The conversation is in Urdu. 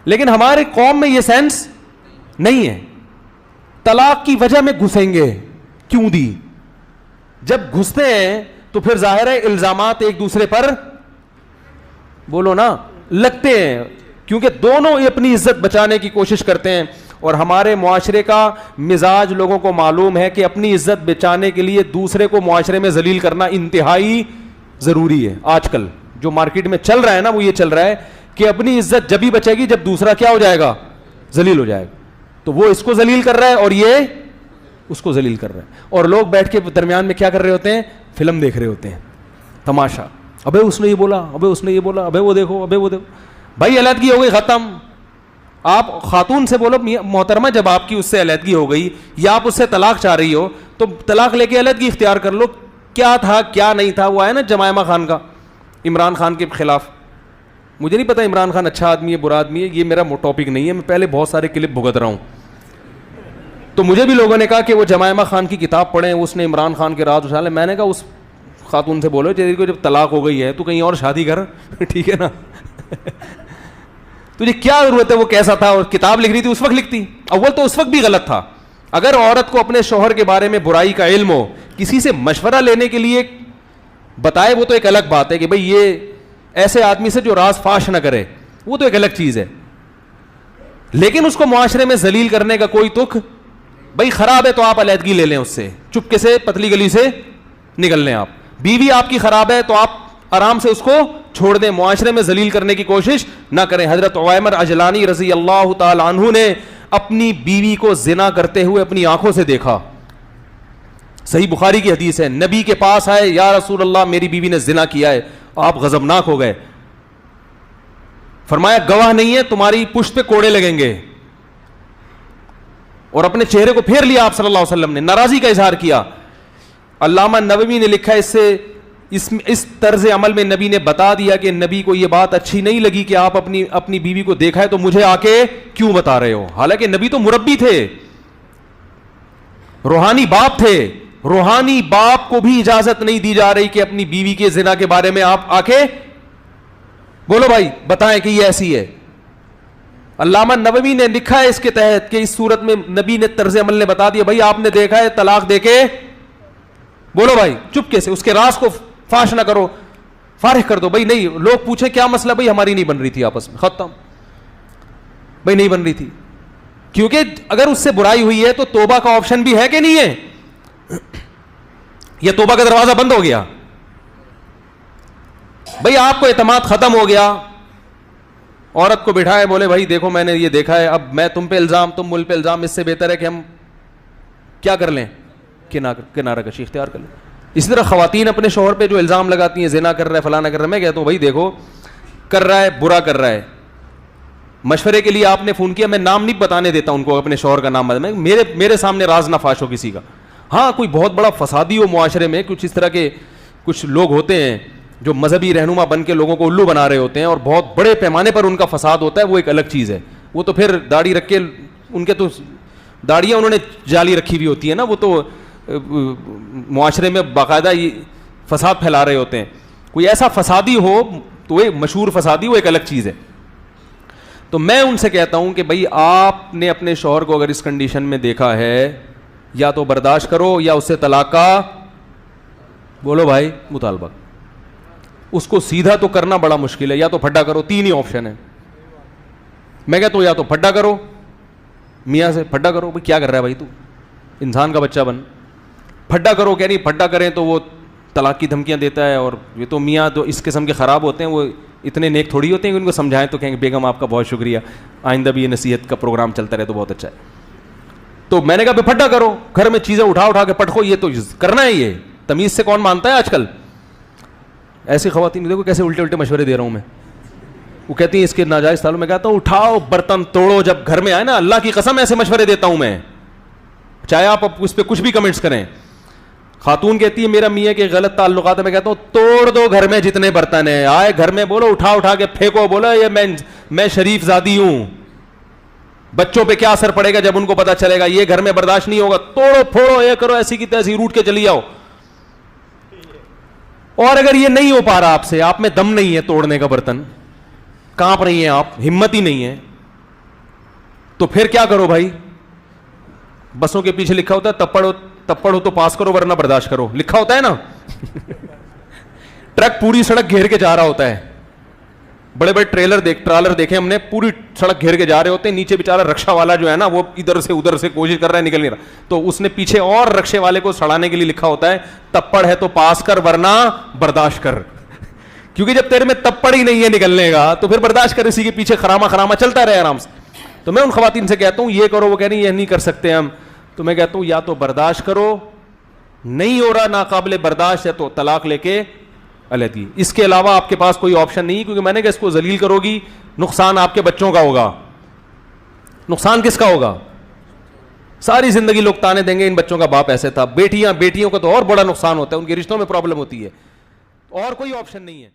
لیکن ہمارے قوم میں یہ سینس نہیں ہے. طلاق کی وجہ میں گھسیں گے, کیوں دی؟ جب گھستے ہیں تو پھر ظاہر ہے الزامات ایک دوسرے پر بولو نا لگتے ہیں, کیونکہ دونوں اپنی عزت بچانے کی کوشش کرتے ہیں. اور ہمارے معاشرے کا مزاج لوگوں کو معلوم ہے کہ اپنی عزت بچانے کے لیے دوسرے کو معاشرے میں ذلیل کرنا انتہائی ضروری ہے. آج کل جو مارکیٹ میں چل رہا ہے نا وہ یہ چل رہا ہے کہ اپنی عزت جب ہی بچے گی جب دوسرا کیا ہو جائے گا, ذلیل ہو جائے گا. تو وہ اس کو ذلیل کر رہا ہے اور یہ اس کو ذلیل کر رہا ہے, اور لوگ بیٹھ کے درمیان میں کیا کر رہے ہوتے ہیں, فلم دیکھ رہے ہوتے ہیں, تماشا. ابے اس نے یہ بولا, ابے اس نے یہ بولا, ابے وہ دیکھو, ابے وہ دیکھو. بھائی علیحدگی ہو گئی, ختم. آپ خاتون سے بولو محترمہ جب آپ کی اس سے علیحدگی ہو گئی یا آپ اس سے طلاق چاہ رہی ہو تو طلاق لے کے علیحدگی اختیار کر لو. کیا تھا کیا نہیں تھا, وہ آیا نا جمائمہ خان کا عمران خان کے خلاف. مجھے نہیں پتا عمران خان اچھا آدمی ہے برا آدمی ہے, یہ میرا ٹاپک نہیں ہے. میں پہلے بہت سارے کلپ بھگت رہا ہوں, تو مجھے بھی لوگوں نے کہا کہ وہ جمائمہ خان کی کتاب پڑھیں, اس نے عمران خان کے راز اچھالے. میں نے کہا اس خاتون سے بولو کو جب طلاق ہو گئی ہے تو کہیں اور شادی کر, ٹھیک ہے نا. تجھے کیا ضرورت ہے, وہ کیسا تھا اور کتاب لکھ رہی تھی اس وقت لکھتی. اول تو اس وقت بھی غلط تھا. اگر عورت کو اپنے شوہر کے بارے میں برائی کا علم ہو, کسی سے مشورہ لینے کے لیے بتائے, وہ تو ایک الگ بات ہے کہ بھئی یہ ایسے آدمی سے جو راز فاش نہ کرے, وہ تو ایک الگ چیز ہے. لیکن اس کو معاشرے میں ذلیل کرنے کا کوئی تک, بھئی خراب ہے تو آپ علیحدگی لے لیں اس سے, چپکے سے پتلی گلی سے نکل لیں. آپ بیوی آپ کی خراب ہے تو آپ آرام سے اس کو چھوڑ دیں, معاشرے میں ذلیل کرنے کی کوشش نہ کریں. حضرت عویمر اجلانی رضی اللہ تعالی عنہ نے اپنی بیوی کو زنا کرتے ہوئے اپنی آنکھوں سے دیکھا. صحیح بخاری کی حدیث ہے. نبی کے پاس آئے, یا رسول اللہ میری بیوی نے زنا کیا ہے. آپ غضبناک ہو گئے. فرمایا گواہ نہیں ہے, تمہاری پشت پہ کوڑے لگیں گے. اور اپنے چہرے کو پھیر لیا آپ صلی اللہ علیہ وسلم نے, ناراضی کا اظہار کیا. علامہ نووی نے لکھا اس سے اس طرز عمل میں نبی نے بتا دیا کہ نبی کو یہ بات اچھی نہیں لگی کہ آپ اپنی بیوی کو دیکھا ہے تو مجھے آ کے کیوں بتا رہے ہو. حالانکہ نبی تو مربی تھے, روحانی باپ تھے. روحانی باپ کو بھی اجازت نہیں دی جا رہی کہ اپنی بیوی کے زنا کے بارے میں آپ آ کے بولو بھائی بتائیں کہ یہ ایسی ہے. علامہ نووی نے لکھا ہے اس کے تحت کہ اس صورت میں نبی نے طرز عمل نے بتا دیا, بھائی آپ نے دیکھا ہے طلاق دے کے بولو بھائی چپکے سے, اس کے راز کو فاش نہ کرو, فارغ کر دو. بھائی نہیں, لوگ پوچھیں کیا مسئلہ, بھائی ہماری نہیں بن رہی تھی آپس میں, ختم. بھائی نہیں بن رہی تھی, کیونکہ اگر اس سے برائی ہوئی ہے تو توبہ کا آپشن بھی ہے کہ نہیں ہے, یا توبہ کا دروازہ بند ہو گیا. بھائی آپ کو اعتماد ختم ہو گیا, عورت کو بٹھائے, بولے بھائی دیکھو میں نے یہ دیکھا ہے, اب میں تم پہ الزام تم مل پہ الزام, اس سے بہتر ہے کہ ہم کیا کر لیں, کنارہ کشی اختیار کر لیں. اسی طرح خواتین اپنے شوہر پہ جو الزام لگاتی ہیں, زنا کر رہا ہے فلانا کر رہا ہے, میں کہتا ہوں بھائی دیکھو کر رہا ہے برا کر رہا ہے, مشورے کے لیے آپ نے فون کیا, میں نام نہیں بتانے دیتا ان کو, اپنے شوہر کا نام میرے سامنے راز نہ فاش ہو کسی کا. ہاں کوئی بہت بڑا فسادی ہو معاشرے میں, کچھ اس طرح کے کچھ لوگ ہوتے ہیں جو مذہبی رہنما بن کے لوگوں کو الو بنا رہے ہوتے ہیں اور بہت بڑے پیمانے پر ان کا فساد ہوتا ہے, وہ ایک الگ چیز ہے. وہ تو پھر داڑھی رکھ کے, ان کے تو داڑیاں انہوں نے جالی رکھی ہوئی ہوتی ہے نا, وہ تو معاشرے میں باقاعدہ فساد پھیلا رہے ہوتے ہیں. کوئی ایسا فسادی ہو تو وہ مشہور فسادی, وہ ایک الگ چیز ہے. تو میں ان سے کہتا ہوں کہ بھائی آپ نے اپنے شوہر کو اگر اس کنڈیشن میں دیکھا ہے, یا تو برداشت کرو یا اس سے طلاق کا بولو بھائی مطالبہ. اس کو سیدھا تو کرنا بڑا مشکل ہے, یا تو پھڈا کرو, 3 ہی آپشن ہے. میں کہتا ہوں یا تو پھڈا کرو, میاں سے پھڈا کرو, بھائی کیا کر رہا ہے بھائی تو, انسان کا بچہ بن, پھڈا کرو. کہہ نہیں پھڈا کریں تو وہ طلاق کی دھمکیاں دیتا ہے, اور یہ تو میاں تو اس قسم کے خراب ہوتے ہیں, وہ اتنے نیک تھوڑی ہوتے ہیں کہ ان کو سمجھائیں تو کہیں گے بیگم آپ کا بہت شکریہ, آئندہ بھی یہ نصیحت کا پروگرام چلتا رہے تو بہت اچھا ہے. تو میں نے کہا پھڈا کرو, گھر میں چیزیں اٹھا کے پٹکو, یہ تو کرنا ہے, یہ تمیز سے کون مانتا ہے آج کل. ایسی خواتین دیکھو کیسے الٹے مشورے دے رہا ہوں میں. وہ کہتی ہیں اس کے ناجائز تعلق, میں کہتا ہوں اٹھاؤ برتن توڑو, جب گھر میں آئے نا, اللہ کی قسم ایسے مشورے دیتا ہوں میں, چاہے آپ اس پہ کچھ بھی کمنٹس کریں. خاتون کہتی ہے میرا میاں کے غلط تعلقات ہے, میں کہتا ہوں توڑ دو گھر میں جتنے برتن ہیں, آئے گھر میں بولو اٹھا کے پھینکو, بولو یہ میں شریف زادی ہوں. بچوں پہ کیا اثر پڑے گا جب ان کو پتا چلے گا, یہ گھر میں برداشت نہیں ہوگا, توڑو پھوڑو, یہ کرو, ایسی کی تیسی روٹ کے چلی آؤ. اور اگر یہ نہیں ہو پا رہا آپ سے, آپ میں دم نہیں ہے توڑنے کا برتن, کانپ رہی ہیں آپ, ہمت ہی نہیں ہے, تو پھر کیا کرو بھائی, بسوں کے پیچھے لکھا ہوتا ہے تپڑ ہو تو پاس کرو ورنہ برداشت کرو, لکھا ہوتا ہے نا. ٹرک پوری سڑک گھیر کے جا رہا ہوتا ہے, بڑے بڑے ٹرالر دیکھے ہم نے, پوری سڑک گھیر کے جا رہے ہوتے ہیں, نیچے بیچارہ رکشا والا جو ہے نا وہ ادھر سے ادھر سے کوشش کر رہا ہے, نکل نہیں رہا, تو اس نے پیچھے اور رکشے والے کو سڑانے کے لیے لکھا ہوتا ہے تپڑ ہے تو پاس کر ورنہ برداشت کر. کیونکہ جب تیرے میں تپڑ ہی نہیں ہے نکلنے کا تو پھر برداشت کر, اسی کے پیچھے خراما چلتا رہے آرام سے. تو میں ان خواتین سے کہتا ہوں یہ کرو, وہ کہہ رہی یہ نہیں کر سکتے ہم, تو میں کہتا ہوں یا تو برداشت کرو, نہیں ہو رہا ناقابل برداشت ہے تو طلاق لے کے علیحدگی. اس کے علاوہ آپ کے پاس کوئی آپشن نہیں, کیونکہ میں نے کہا اس کو ذلیل کرو گی, نقصان آپ کے بچوں کا ہوگا. نقصان کس کا ہوگا؟ ساری زندگی لوگ تانے دیں گے ان بچوں کا باپ ایسے تھا. بیٹیوں کا تو اور بڑا نقصان ہوتا ہے, ان کے رشتوں میں پرابلم ہوتی ہے, اور کوئی آپشن نہیں ہے.